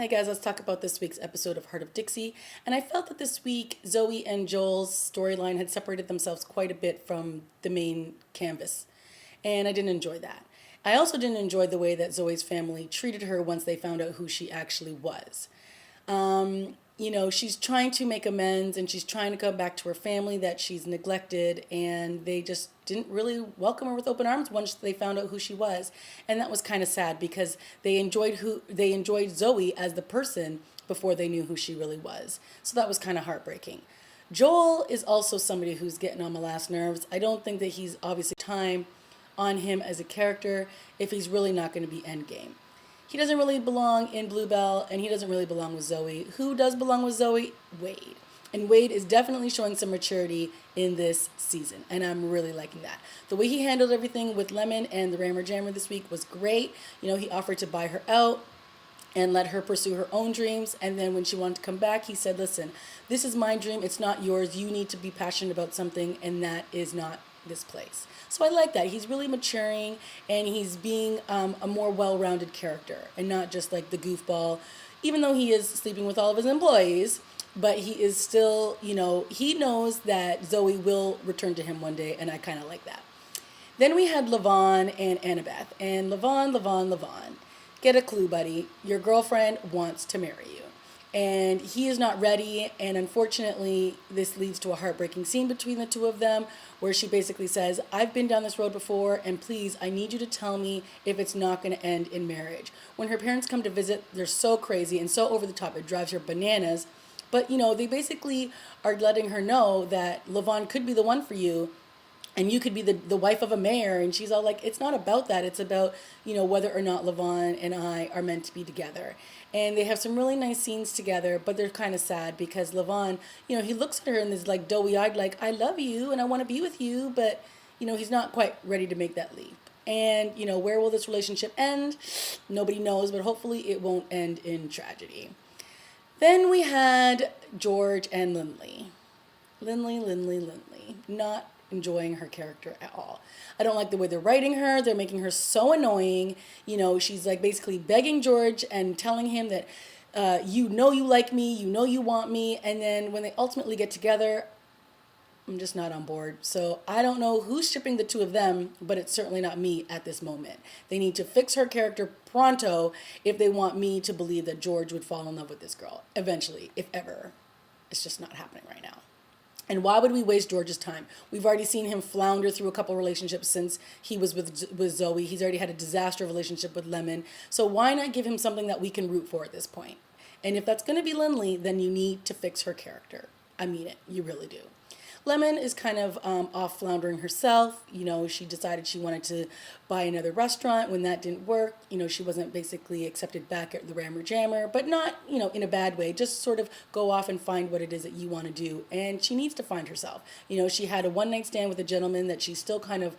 Hi guys, let's talk about this week's episode of Heart of Dixie. And I felt that this week Zoe and Joel's storyline had separated themselves quite a bit from the main canvas. And I didn't enjoy that. I also didn't enjoy the way that Zoe's family treated her once they found out who she actually was. She's trying to make amends and she's trying to come back to her family that she's neglected, and they just didn't really welcome her with open arms once they found out who she was. And that was kind of sad because they enjoyed Zoe as the person before they knew who she really was. So that was kind of heartbreaking. Joel is also somebody who's getting on my last nerves. I don't think that he's obviously time on him as a character if he's really not going to be endgame. He doesn't really belong in Bluebell, and he doesn't really belong with Zoe. Who does belong with Zoe? Wade. And Wade is definitely showing some maturity in this season, and I'm really liking that. The way he handled everything with Lemon and the Rammer Jammer this week was great. He offered to buy her out and let her pursue her own dreams. And then when she wanted to come back, he said, listen, this is my dream. It's not yours. You need to be passionate about something, and that is not this place. So I like that. He's really maturing, and he's being a more well-rounded character and not just like the goofball, even though he is sleeping with all of his employees. But he is still, he knows that Zoe will return to him one day, and I kind of like that. Then we had Levon and Annabeth. And Levon, get a clue, buddy. Your girlfriend wants to marry you. And he is not ready, and unfortunately, this leads to a heartbreaking scene between the two of them, where she basically says, I've been down this road before, and please, I need you to tell me if it's not going to end in marriage. When her parents come to visit, they're so crazy and so over the top, it drives her bananas. But, they basically are letting her know that Levon could be the one for you, and you could be the wife of a mayor. And she's all like, it's not about that. It's about, whether or not Levon and I are meant to be together. And they have some really nice scenes together, but they're kind of sad because Levon, he looks at her and is like doughy-eyed, like, I love you and I want to be with you. But, he's not quite ready to make that leap. And, where will this relationship end? Nobody knows, but hopefully it won't end in tragedy. Then we had George and Lindley. Lindley. Not enjoying her character at all. I don't like the way they're writing her. They're making her so annoying. She's like basically begging George and telling him that you like me, you want me, and then when they ultimately get together, I'm just not on board. So I don't know who's shipping the two of them, but it's certainly not me at this moment. They need to fix her character pronto if they want me to believe that George would fall in love with this girl eventually, if ever. It's just not happening right now. And why would we waste George's time? We've already seen him flounder through a couple relationships since he was with Zoe. He's already had a disaster relationship with Lemon. So why not give him something that we can root for at this point? And if that's going to be Lindley, then you need to fix her character. I mean it. You really do. Lemon is kind of off floundering herself. She decided she wanted to buy another restaurant. When that didn't work, she wasn't basically accepted back at the Rammer Jammer, but not, in a bad way. Just sort of go off and find what it is that you want to do. And she needs to find herself. She had a one-night stand with a gentleman that she's still kind of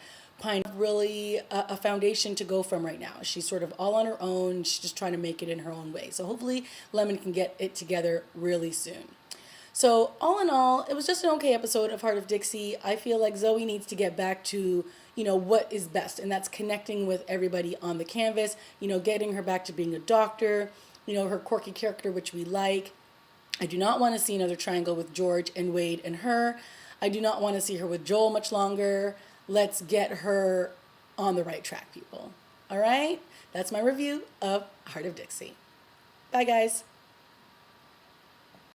really a foundation to go from right now. She's sort of all on her own. She's just trying to make it in her own way. So hopefully Lemon can get it together really soon. So all in all, it was just an okay episode of Heart of Dixie. I feel like Zoe needs to get back to, what is best. And that's connecting with everybody on the canvas, getting her back to being a doctor, her quirky character, which we like. I do not want to see another triangle with George and Wade and her. I do not want to see her with Joel much longer. Let's get her on the right track, people. All right? That's my review of Heart of Dixie. Bye, guys.